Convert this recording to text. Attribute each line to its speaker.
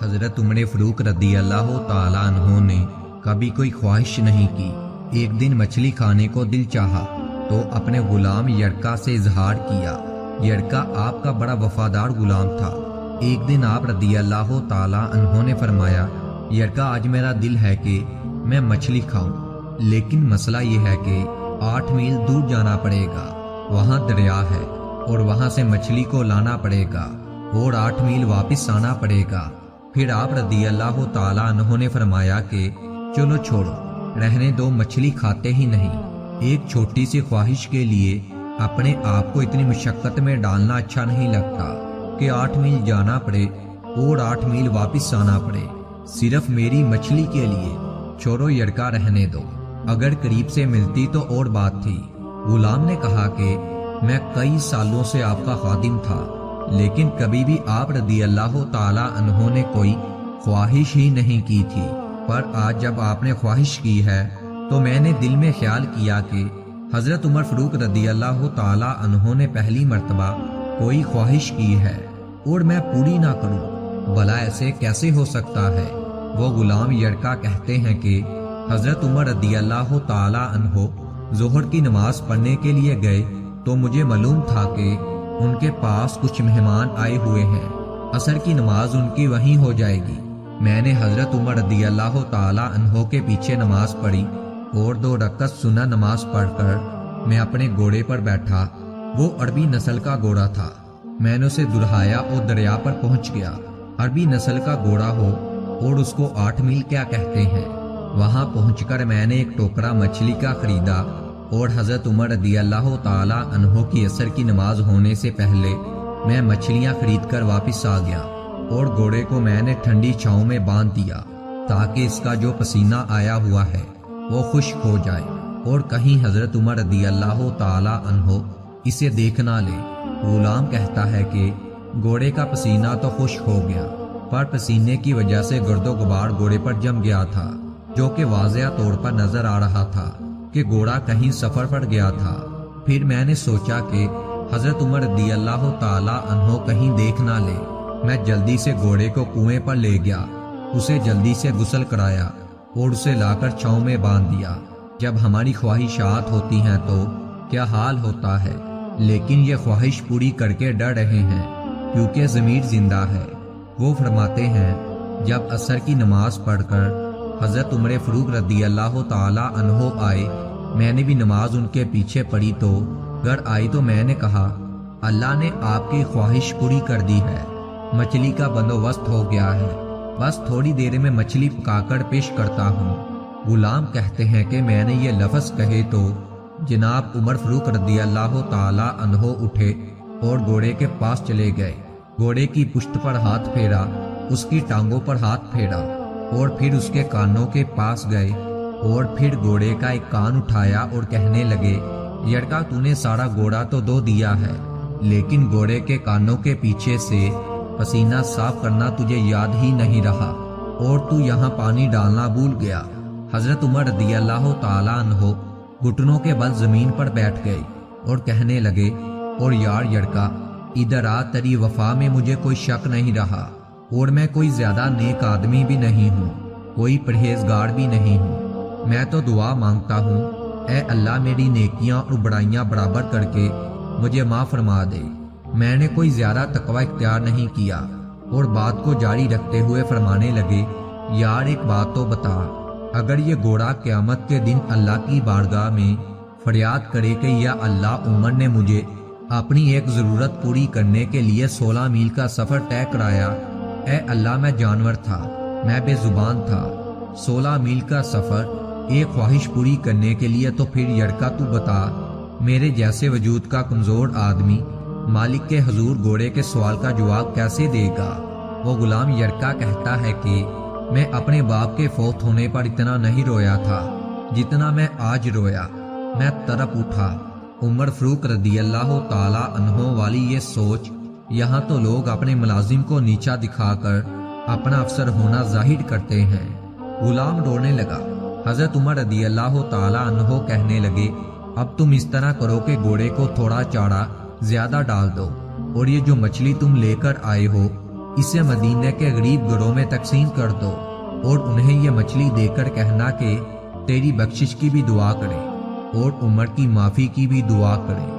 Speaker 1: حضرت عمر فاروق رضی اللہ تعالیٰ عنہ نے کبھی کوئی خواہش نہیں کی۔ ایک دن مچھلی کھانے کو دل چاہا تو اپنے غلام یرکا سے اظہار کیا۔ یرکا آپ کا بڑا وفادار غلام تھا۔ ایک دن آپ رضی اللہ تعالیٰ عنہ نے فرمایا، یرکا آج میرا دل ہے کہ میں مچھلی کھاؤں، لیکن مسئلہ یہ ہے کہ 8 میل دور جانا پڑے گا، وہاں دریا ہے اور وہاں سے مچھلی کو لانا پڑے گا اور 8 میل واپس آنا پڑے گا۔ پھر آپ رضی اللہ تعالیٰ عنہ نے فرمایا کہ چلو چھوڑو، رہنے دو، مچھلی کھاتے ہی نہیں۔ ایک چھوٹی سی خواہش کے لیے اپنے آپ کو اتنی مشقت میں ڈالنا اچھا نہیں لگتا کہ 8 میل جانا پڑے اور 8 میل واپس آنا پڑے صرف میری مچھلی کے لیے۔ چھوڑو یرکا، رہنے دو، اگر قریب سے ملتی تو اور بات تھی۔ غلام نے کہا کہ میں کئی سالوں سے آپ کا خادم تھا، لیکن کبھی بھی آپ رضی اللہ تعالیٰ عنہ نے کوئی خواہش ہی نہیں کی تھی، پر آج جب آپ نے خواہش کی ہے تو میں نے دل میں خیال کیا کہ حضرت عمر فاروق رضی اللہ تعالیٰ عنہ نے پہلی مرتبہ کوئی خواہش کی ہے اور میں پوری نہ کروں، بھلا ایسے کیسے ہو سکتا ہے؟ وہ غلام یرکا کہتے ہیں کہ حضرت عمر رضی اللہ تعالیٰ عنہ ظہر کی نماز پڑھنے کے لیے گئے تو مجھے معلوم تھا کہ ان کے پاس کچھ مہمان آئے ہوئے ہیں، عصر کی نماز ان کی وہیں ہو جائے گی۔ میں نے حضرت عمر رضی اللہ تعالیٰ عنہ کے پیچھے نماز پڑھی اور 2 رکعت سنت نماز پڑھ کر میں اپنے گھوڑے پر بیٹھا۔ وہ عربی نسل کا گھوڑا تھا۔ میں نے اسے دڑھایا اور دریا پر پہنچ گیا۔ عربی نسل کا گھوڑا ہو اور اس کو 8 میل کیا کہتے ہیں۔ وہاں پہنچ کر میں نے ایک ٹوکرا مچھلی کا خریدا اور حضرت عمر رضی اللہ تعالیٰ عنہ کی عصر کی نماز ہونے سے پہلے میں مچھلیاں خرید کر واپس آ گیا اور گھوڑے کو میں نے ٹھنڈی چھاؤں میں باندھ دیا تاکہ اس کا جو پسینہ آیا ہوا ہے وہ خشک ہو جائے اور کہیں حضرت عمر رضی اللہ تعالیٰ عنہ اسے دیکھ نہ لے۔ غلام کہتا ہے کہ گھوڑے کا پسینہ تو خشک ہو گیا، پر پسینے کی وجہ سے گرد و غبار گھوڑے پر جم گیا تھا، جو کہ واضح طور پر نظر آ رہا تھا کہ گھوڑا کہیں سفر پر گیا تھا۔ پھر میں نے سوچا کہ حضرت عمر رضی اللہ تعالیٰ عنہ کہیں دیکھ نہ لے۔ میں جلدی سے گھوڑے کو کنویں پر لے گیا، اسے جلدی سے غسل کرایا اور اسے لا کر چھاؤں میں باندھ دیا۔ جب ہماری خواہشات ہوتی ہیں تو کیا حال ہوتا ہے، لیکن یہ خواہش پوری کر کے ڈر رہے ہیں کیونکہ ضمیر زندہ ہے۔ وہ فرماتے ہیں جب عصر کی نماز پڑھ کر حضرت عمر فاروق رضی اللہ تعالیٰ عنہ آئے، میں نے بھی نماز ان کے پیچھے پڑھی تو گھر آئی تو میں نے کہا اللہ نے آپ کی خواہش پوری کر دی ہے، مچھلی کا بندوبست ہو گیا ہے، بس تھوڑی دیر میں مچھلی پکا کر پیش کرتا ہوں۔ غلام کہتے ہیں کہ میں نے یہ لفظ کہے تو جناب عمر فاروق رضی اللہ تعالیٰ عنہ اٹھے اور گھوڑے کے پاس چلے گئے، گھوڑے کی پشت پر ہاتھ پھیرا، اس کی ٹانگوں پر ہاتھ پھیرا اور پھر اس کے کانوں کے پاس گئے اور پھر گھوڑے کا ایک کان اٹھایا اور کہنے لگے یرکا تو نے سارا گھوڑا تو دھو دیا ہے، لیکن گھوڑے کے کانوں کے پیچھے سے پسینہ صاف کرنا تجھے یاد ہی نہیں رہا اور تو یہاں پانی ڈالنا بھول گیا۔ حضرت عمر رضی اللہ تعالیٰ عنہ گھٹنوں کے بل زمین پر بیٹھ گئے اور کہنے لگے اور یار یرکا ادھر آ، تیری وفا میں مجھے کوئی شک نہیں رہا اور میں کوئی زیادہ نیک آدمی بھی نہیں ہوں، کوئی پرہیزگار بھی نہیں ہوں۔ میں تو دعا مانگتا ہوں اے اللہ میری نیکیاں اور برائیاں برابر کر کے مجھے معاف فرما دے۔ میں نے کوئی زیادہ تقوی اختیار نہیں کیا۔ اور بات کو جاری رکھتے ہوئے فرمانے لگے یار ایک بات تو بتا، اگر یہ گھوڑا قیامت کے دن اللہ کی بارگاہ میں فریاد کرے کہ یا اللہ عمر نے مجھے اپنی ایک ضرورت پوری کرنے کے لیے 16 میل کا سفر طے کرایا، اے اللہ میں جانور تھا، میں بے زبان تھا، 16 میل کا سفر ایک خواہش پوری کرنے کے لیے، تو پھر یرکا تو بتا میرے جیسے وجود کا کمزور آدمی مالک کے حضور گھوڑے کے سوال کا جواب کیسے دے گا؟ وہ غلام یرکا کہتا ہے کہ میں اپنے باپ کے فوت ہونے پر اتنا نہیں رویا تھا جتنا میں آج رویا۔ میں تڑپ اٹھا۔ عمر فاروق رضی اللہ تعالیٰ عنہ والی یہ سوچ، یہاں تو لوگ اپنے ملازم کو نیچا دکھا کر اپنا افسر ہونا ظاہر کرتے ہیں۔ غلام رونے لگا۔ حضرت عمر رضی اللہ تعالیٰ عنہ کہنے لگے اب تم اس طرح کرو کہ گھوڑے کو تھوڑا چارہ زیادہ ڈال دو اور یہ جو مچھلی تم لے کر آئے ہو اسے مدینے کے غریب گھروں میں تقسیم کر دو اور انہیں یہ مچھلی دے کر کہنا کہ تیری بخشش کی بھی دعا کریں اور عمر کی معافی کی بھی دعا کریں۔